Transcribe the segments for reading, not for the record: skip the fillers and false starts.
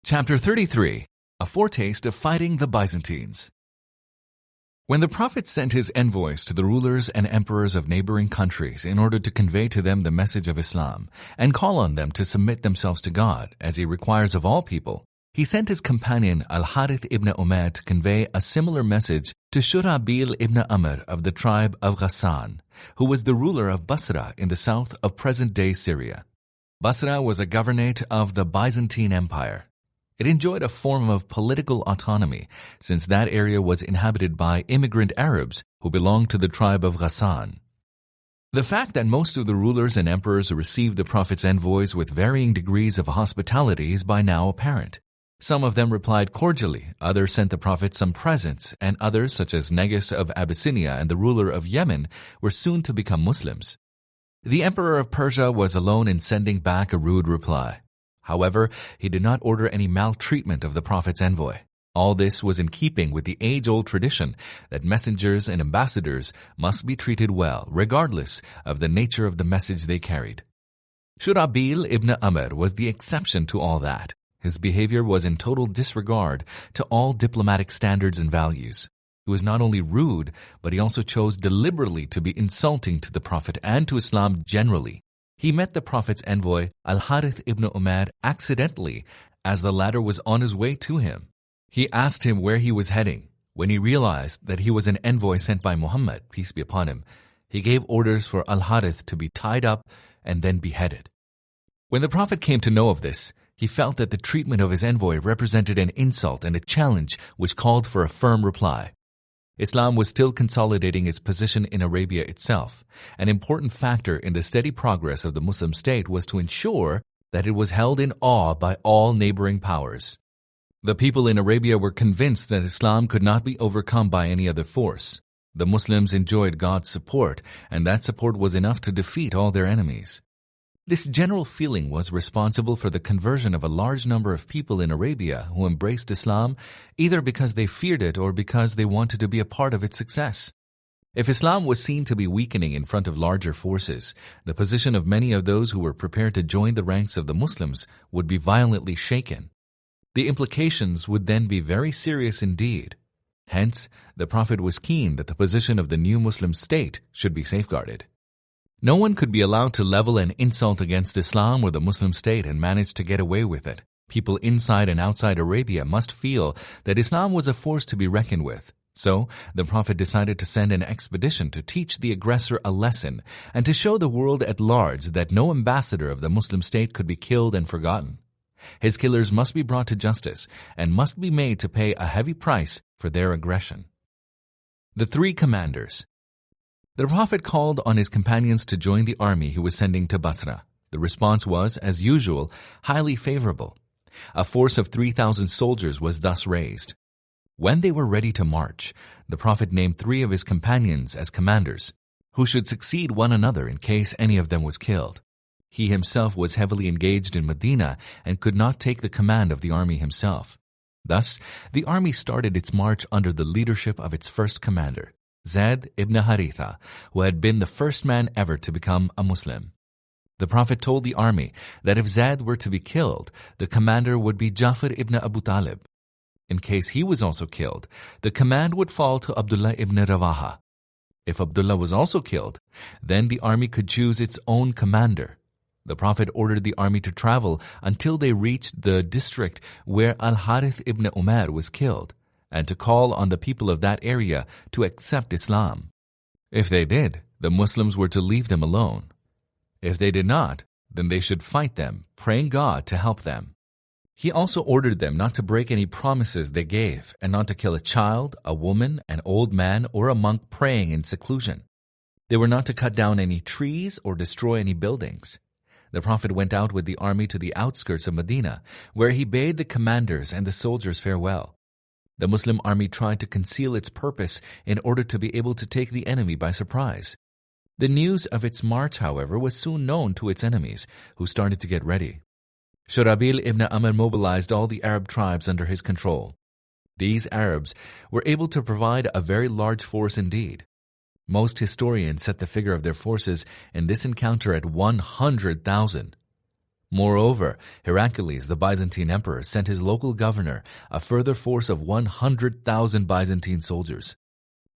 Chapter 33, A Foretaste of Fighting the Byzantines. When the Prophet sent his envoys to the rulers and emperors of neighboring countries in order to convey to them the message of Islam and call on them to submit themselves to God, as he requires of all people, he sent his companion Al-Harith ibn Umair to convey a similar message to Shurabil ibn Amr of the tribe of Ghassan, who was the ruler of Basra in the south of present-day Syria. Basra was a governorate of the Byzantine Empire. It enjoyed a form of political autonomy, since that area was inhabited by immigrant Arabs who belonged to the tribe of Ghassan. The fact that most of the rulers and emperors received the Prophet's envoys with varying degrees of hospitality is by now apparent. Some of them replied cordially, others sent the Prophet some presents, and others, such as Negus of Abyssinia and the ruler of Yemen, were soon to become Muslims. The emperor of Persia was alone in sending back a rude reply. However, he did not order any maltreatment of the Prophet's envoy. All this was in keeping with the age-old tradition that messengers and ambassadors must be treated well, regardless of the nature of the message they carried. Shurabil ibn Amr was the exception to all that. His behavior was in total disregard to all diplomatic standards and values. He was not only rude, but he also chose deliberately to be insulting to the Prophet and to Islam generally. He met the Prophet's envoy, Al-Harith ibn Umair, accidentally as the latter was on his way to him. He asked him where he was heading. When he realized that he was an envoy sent by Muhammad, peace be upon him, he gave orders for Al-Harith to be tied up and then beheaded. When the Prophet came to know of this, he felt that the treatment of his envoy represented an insult and a challenge which called for a firm reply. Islam was still consolidating its position in Arabia itself. An important factor in the steady progress of the Muslim state was to ensure that it was held in awe by all neighboring powers. The people in Arabia were convinced that Islam could not be overcome by any other force. The Muslims enjoyed God's support, and that support was enough to defeat all their enemies. This general feeling was responsible for the conversion of a large number of people in Arabia who embraced Islam either because they feared it or because they wanted to be a part of its success. If Islam was seen to be weakening in front of larger forces, the position of many of those who were prepared to join the ranks of the Muslims would be violently shaken. The implications would then be very serious indeed. Hence, the Prophet was keen that the position of the new Muslim state should be safeguarded. No one could be allowed to level an insult against Islam or the Muslim state and manage to get away with it. People inside and outside Arabia must feel that Islam was a force to be reckoned with. So, the Prophet decided to send an expedition to teach the aggressor a lesson and to show the world at large that no ambassador of the Muslim state could be killed and forgotten. His killers must be brought to justice and must be made to pay a heavy price for their aggression. The three commanders. The Prophet called on his companions to join the army he was sending to Basra. The response was, as usual, highly favorable. A force of 3,000 soldiers was thus raised. When they were ready to march, the Prophet named 3 of his companions as commanders, who should succeed one another in case any of them was killed. He himself was heavily engaged in Medina and could not take the command of the army himself. Thus, the army started its march under the leadership of its first commander, Zayd ibn Haritha, who had been the first man ever to become a Muslim. The Prophet told the army that if Zayd were to be killed, the commander would be Ja'far ibn Abu Talib. In case he was also killed, the command would fall to Abdullah ibn Rawaha. If Abdullah was also killed, then the army could choose its own commander. The Prophet ordered the army to travel until they reached the district where Al-Harith ibn Umair was killed, and to call on the people of that area to accept Islam. If they did, the Muslims were to leave them alone. If they did not, then they should fight them, praying God to help them. He also ordered them not to break any promises they gave, and not to kill a child, a woman, an old man, or a monk praying in seclusion. They were not to cut down any trees or destroy any buildings. The Prophet went out with the army to the outskirts of Medina, where he bade the commanders and the soldiers farewell. The Muslim army tried to conceal its purpose in order to be able to take the enemy by surprise. The news of its march, however, was soon known to its enemies, who started to get ready. Shurabil ibn Amr mobilized all the Arab tribes under his control. These Arabs were able to provide a very large force indeed. Most historians set the figure of their forces in this encounter at 100,000. Moreover, Heracles, the Byzantine emperor, sent his local governor a further force of 100,000 Byzantine soldiers.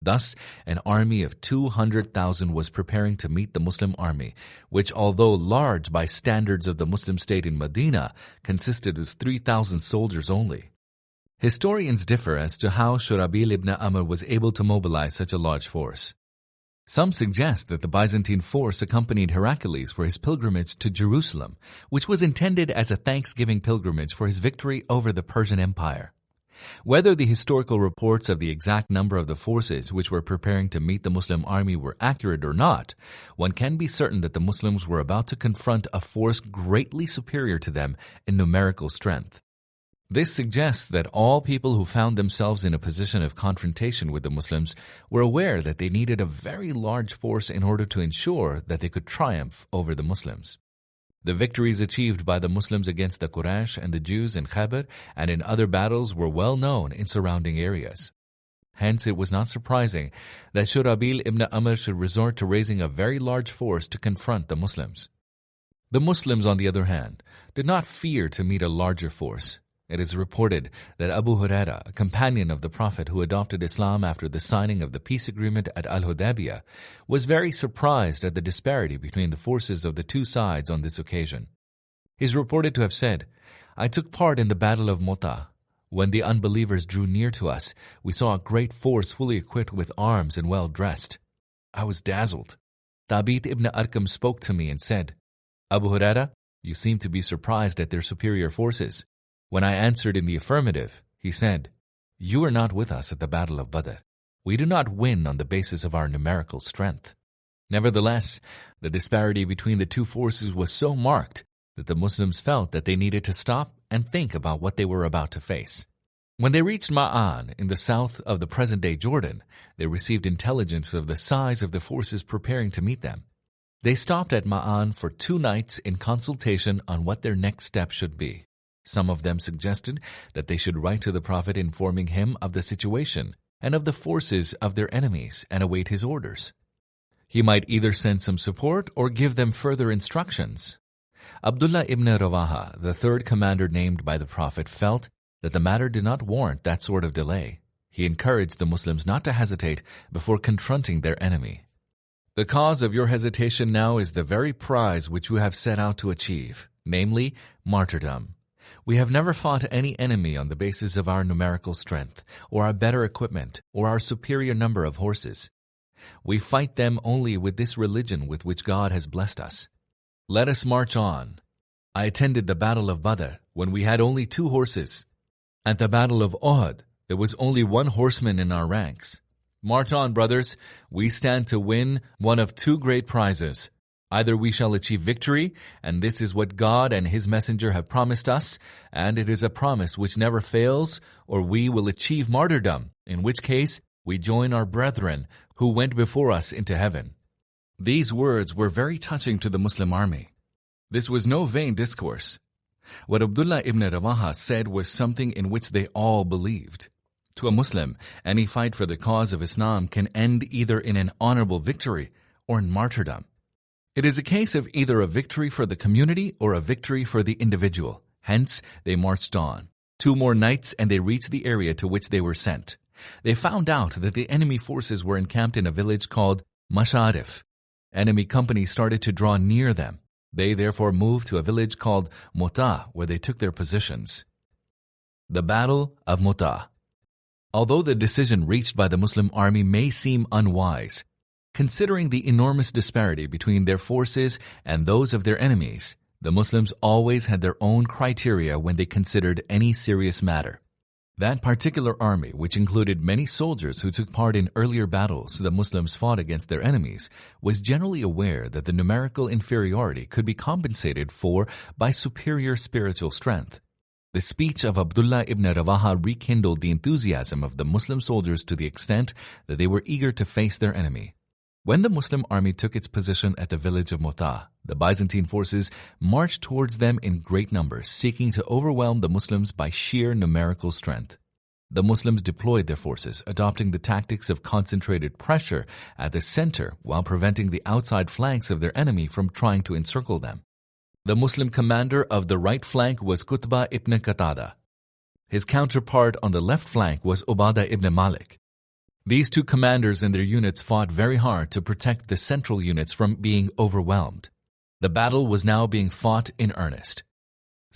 Thus, an army of 200,000 was preparing to meet the Muslim army, which, although large by standards of the Muslim state in Medina, consisted of 3,000 soldiers only. Historians differ as to how Shurabil ibn Amr was able to mobilize such a large force. Some suggest that the Byzantine force accompanied Heracles for his pilgrimage to Jerusalem, which was intended as a thanksgiving pilgrimage for his victory over the Persian Empire. Whether the historical reports of the exact number of the forces which were preparing to meet the Muslim army were accurate or not, one can be certain that the Muslims were about to confront a force greatly superior to them in numerical strength. This suggests that all people who found themselves in a position of confrontation with the Muslims were aware that they needed a very large force in order to ensure that they could triumph over the Muslims. The victories achieved by the Muslims against the Quraysh and the Jews in Khaybar and in other battles were well known in surrounding areas. Hence, it was not surprising that Shurabil ibn Amr should resort to raising a very large force to confront the Muslims. The Muslims, on the other hand, did not fear to meet a larger force. It is reported that Abu Huraira, a companion of the Prophet who adopted Islam after the signing of the peace agreement at Al-Hudaybiyah, was very surprised at the disparity between the forces of the two sides on this occasion. He is reported to have said, "I took part in the Battle of Mota. When the unbelievers drew near to us, we saw a great force fully equipped with arms and well dressed. I was dazzled. Thabit ibn Arqam spoke to me and said, 'Abu Huraira, you seem to be surprised at their superior forces.' When I answered in the affirmative, he said, 'You are not with us at the Battle of Badr. We do not win on the basis of our numerical strength.' Nevertheless, the disparity between the two forces was so marked that the Muslims felt that they needed to stop and think about what they were about to face. When they reached Ma'an in the south of the present-day Jordan, they received intelligence of the size of the forces preparing to meet them. They stopped at Ma'an for 2 nights in consultation on what their next step should be. Some of them suggested that they should write to the Prophet informing him of the situation and of the forces of their enemies and await his orders. He might either send some support or give them further instructions. Abdullah ibn Rawaha, the third commander named by the Prophet, felt that the matter did not warrant that sort of delay. He encouraged the Muslims not to hesitate before confronting their enemy. "The cause of your hesitation now is the very prize which you have set out to achieve, namely martyrdom. We have never fought any enemy on the basis of our numerical strength, or our better equipment, or our superior number of horses. We fight them only with this religion with which God has blessed us. Let us march on. I attended the Battle of Badr when we had only 2 horses. At the Battle of Uhud, there was only 1 horseman in our ranks. March on, brothers. We stand to win one of 2 great prizes. Either we shall achieve victory, and this is what God and His Messenger have promised us, and it is a promise which never fails, or we will achieve martyrdom, in which case we join our brethren who went before us into heaven." These words were very touching to the Muslim army. This was no vain discourse. What Abdullah ibn Rawaha said was something in which they all believed. To a Muslim, any fight for the cause of Islam can end either in an honorable victory or in martyrdom. It is a case of either a victory for the community or a victory for the individual. Hence, they marched on. 2 more nights and they reached the area to which they were sent. They found out that the enemy forces were encamped in a village called Masharif. Enemy companies started to draw near them. They therefore moved to a village called Mota, where they took their positions. The Battle of Mota. Although the decision reached by the Muslim army may seem unwise, considering the enormous disparity between their forces and those of their enemies, the Muslims always had their own criteria when they considered any serious matter. That particular army, which included many soldiers who took part in earlier battles the Muslims fought against their enemies, was generally aware that the numerical inferiority could be compensated for by superior spiritual strength. The speech of Abdullah ibn Rawaha rekindled the enthusiasm of the Muslim soldiers to the extent that they were eager to face their enemy. When the Muslim army took its position at the village of Mota, the Byzantine forces marched towards them in great numbers, seeking to overwhelm the Muslims by sheer numerical strength. The Muslims deployed their forces, adopting the tactics of concentrated pressure at the center while preventing the outside flanks of their enemy from trying to encircle them. The Muslim commander of the right flank was Qutbah ibn Qatada. His counterpart on the left flank was Ubadah ibn Malik. These two commanders and their units fought very hard to protect the central units from being overwhelmed. The battle was now being fought in earnest.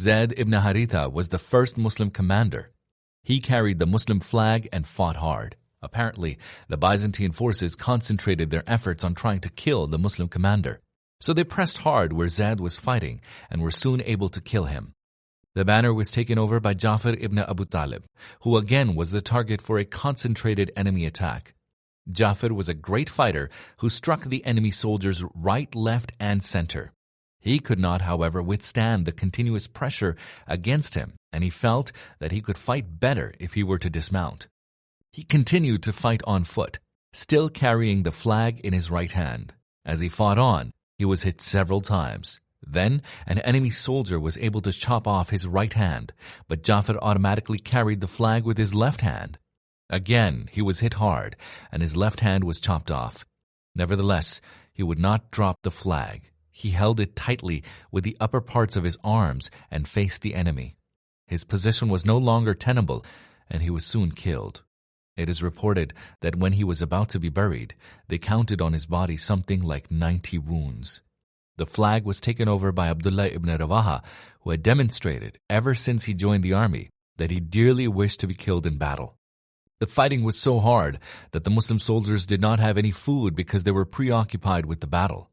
Zayd ibn Haritha was the first Muslim commander. He carried the Muslim flag and fought hard. Apparently, the Byzantine forces concentrated their efforts on trying to kill the Muslim commander. So they pressed hard where Zayd was fighting and were soon able to kill him. The banner was taken over by Jafar ibn Abu Talib, who again was the target for a concentrated enemy attack. Jafar was a great fighter who struck the enemy soldiers right, left, and center. He could not, however, withstand the continuous pressure against him, and he felt that he could fight better if he were to dismount. He continued to fight on foot, still carrying the flag in his right hand. As he fought on, he was hit several times. Then, an enemy soldier was able to chop off his right hand, but Jafar automatically carried the flag with his left hand. Again, he was hit hard, and his left hand was chopped off. Nevertheless, he would not drop the flag. He held it tightly with the upper parts of his arms and faced the enemy. His position was no longer tenable, and he was soon killed. It is reported that when he was about to be buried, they counted on his body something like 90 wounds. The flag was taken over by Abdullah ibn Rawaha, who had demonstrated ever since he joined the army that he dearly wished to be killed in battle. The fighting was so hard that the Muslim soldiers did not have any food because they were preoccupied with the battle.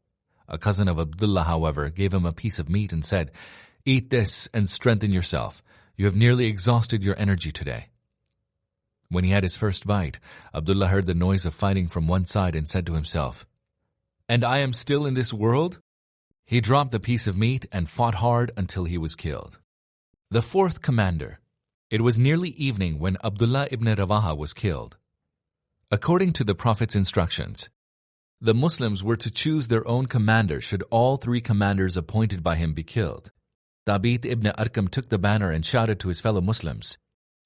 A cousin of Abdullah, however, gave him a piece of meat and said, "Eat this and strengthen yourself. You have nearly exhausted your energy today." When he had his first bite, Abdullah heard the noise of fighting from one side and said to himself, "And I am still in this world?" He dropped the piece of meat and fought hard until he was killed. The fourth commander. It was nearly evening when Abdullah ibn Rawaha was killed. According to the Prophet's instructions, the Muslims were to choose their own commander should all three commanders appointed by him be killed. Thabit ibn Arqam took the banner and shouted to his fellow Muslims,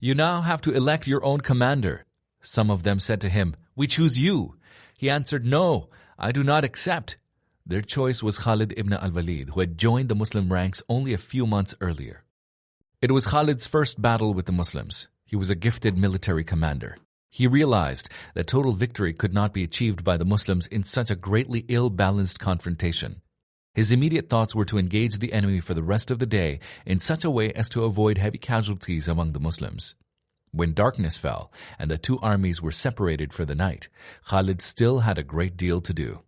"You now have to elect your own commander." Some of them said to him, "We choose you." He answered, "No, I do not accept." Their choice was Khalid ibn al-Walid, who had joined the Muslim ranks only a few months earlier. It was Khalid's first battle with the Muslims. He was a gifted military commander. He realized that total victory could not be achieved by the Muslims in such a greatly ill-balanced confrontation. His immediate thoughts were to engage the enemy for the rest of the day in such a way as to avoid heavy casualties among the Muslims. When darkness fell and the two armies were separated for the night, Khalid still had a great deal to do.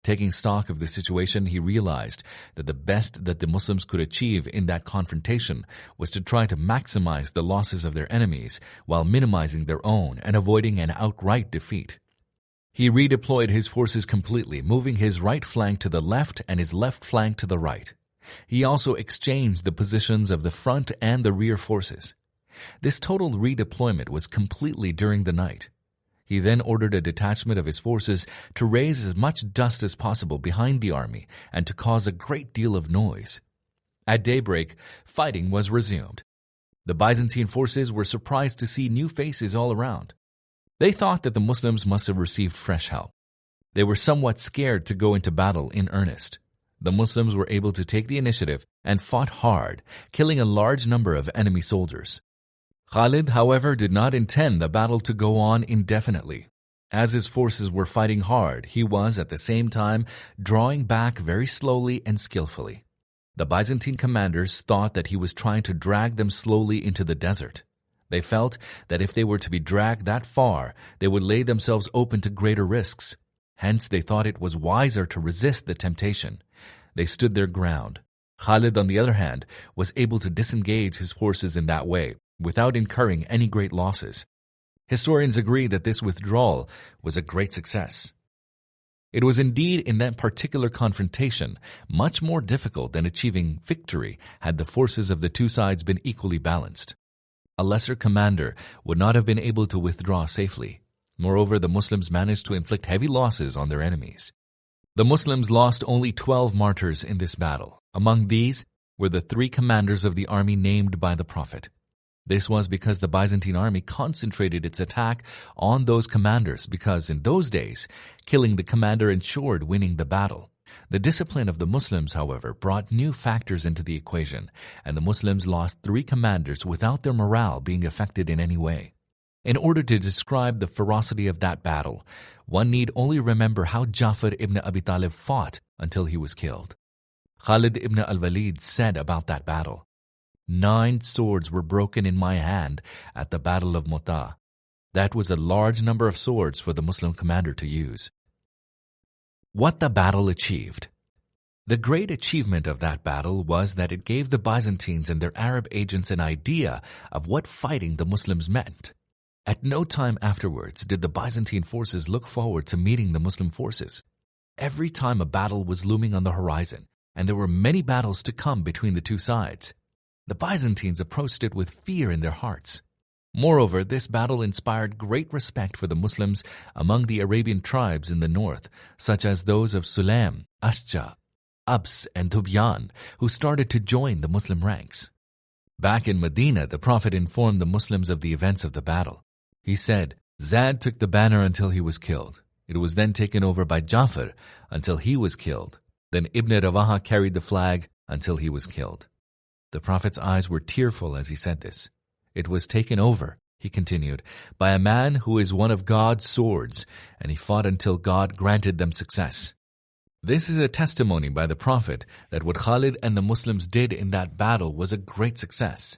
Taking stock of the situation, he realized that the best that the Muslims could achieve in that confrontation was to try to maximize the losses of their enemies while minimizing their own and avoiding an outright defeat. He redeployed his forces completely, moving his right flank to the left and his left flank to the right. He also exchanged the positions of the front and the rear forces. This total redeployment was completely during the night. He then ordered a detachment of his forces to raise as much dust as possible behind the army and to cause a great deal of noise. At daybreak, fighting was resumed. The Byzantine forces were surprised to see new faces all around. They thought that the Muslims must have received fresh help. They were somewhat scared to go into battle in earnest. The Muslims were able to take the initiative and fought hard, killing a large number of enemy soldiers. Khalid, however, did not intend the battle to go on indefinitely. As his forces were fighting hard, he was at the same time drawing back very slowly and skillfully. The Byzantine commanders thought that he was trying to drag them slowly into the desert. They felt that if they were to be dragged that far, they would lay themselves open to greater risks. Hence, they thought it was wiser to resist the temptation. They stood their ground. Khalid, on the other hand, was able to disengage his forces in that way, without incurring any great losses. Historians agree that this withdrawal was a great success. It was indeed in that particular confrontation much more difficult than achieving victory had the forces of the two sides been equally balanced. A lesser commander would not have been able to withdraw safely. Moreover, the Muslims managed to inflict heavy losses on their enemies. The Muslims lost only 12 martyrs in this battle. Among these were the 3 commanders of the army named by the Prophet. This was because the Byzantine army concentrated its attack on those commanders because in those days, killing the commander ensured winning the battle. The discipline of the Muslims, however, brought new factors into the equation, and the Muslims lost 3 commanders without their morale being affected in any way. In order to describe the ferocity of that battle, one need only remember how Ja'far ibn Abi Talib fought until he was killed. Khalid ibn al-Walid said about that battle, 9 swords were broken in my hand at the Battle of Mu'tah. That was a large number of swords for the Muslim commander to use. What the battle achieved. The great achievement of that battle was that it gave the Byzantines and their Arab agents an idea of what fighting the Muslims meant. At no time afterwards did the Byzantine forces look forward to meeting the Muslim forces. Every time a battle was looming on the horizon, and there were many battles to come between the two sides, the Byzantines approached it with fear in their hearts. Moreover, this battle inspired great respect for the Muslims among the Arabian tribes in the north, such as those of Sulaim, Ashja, Abs, and Tubyan, who started to join the Muslim ranks. Back in Medina, the Prophet informed the Muslims of the events of the battle. He said, Zad took the banner until he was killed. It was then taken over by Ja'far until he was killed. Then Ibn Rawaha carried the flag until he was killed. The Prophet's eyes were tearful as he said this. It was taken over, he continued, by a man who is one of God's swords, and he fought until God granted them success. This is a testimony by the Prophet that what Khalid and the Muslims did in that battle was a great success.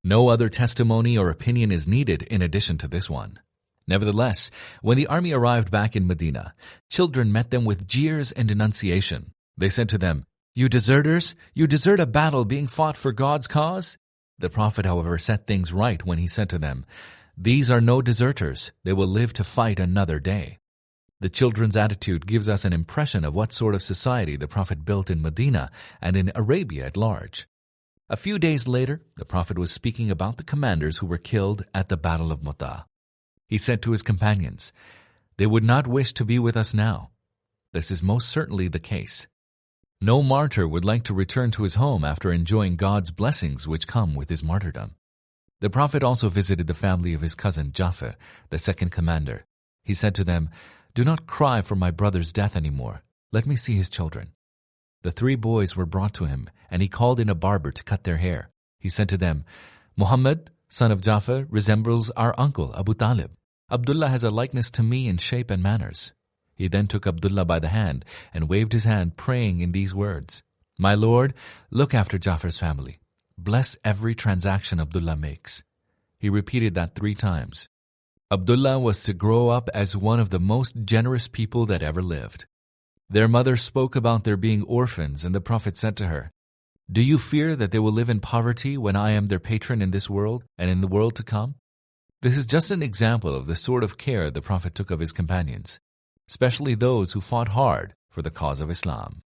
No other testimony or opinion is needed in addition to this one. Nevertheless, when the army arrived back in Medina, children met them with jeers and denunciation. They said to them, "You deserters, you desert a battle being fought for God's cause?" The Prophet, however, set things right when he said to them, "These are no deserters, they will live to fight another day." The children's attitude gives us an impression of what sort of society the Prophet built in Medina and in Arabia at large. A few days later, the Prophet was speaking about the commanders who were killed at the Battle of Mu'tah. He said to his companions, "They would not wish to be with us now." This is most certainly the case. No martyr would like to return to his home after enjoying God's blessings which come with his martyrdom. The Prophet also visited the family of his cousin Ja'far, the second commander. He said to them, "Do not cry for my brother's death anymore. Let me see his children." The 3 boys were brought to him, and he called in a barber to cut their hair. He said to them, "Muhammad, son of Ja'far, resembles our uncle Abu Talib. Abdullah has a likeness to me in shape and manners." He then took Abdullah by the hand and waved his hand, praying in these words, "My Lord, look after Ja'far's family. Bless every transaction Abdullah makes." He repeated that 3 times. Abdullah was to grow up as one of the most generous people that ever lived. Their mother spoke about their being orphans, and the Prophet said to her, "Do you fear that they will live in poverty when I am their patron in this world and in the world to come?" This is just an example of the sort of care the Prophet took of his companions, especially those who fought hard for the cause of Islam.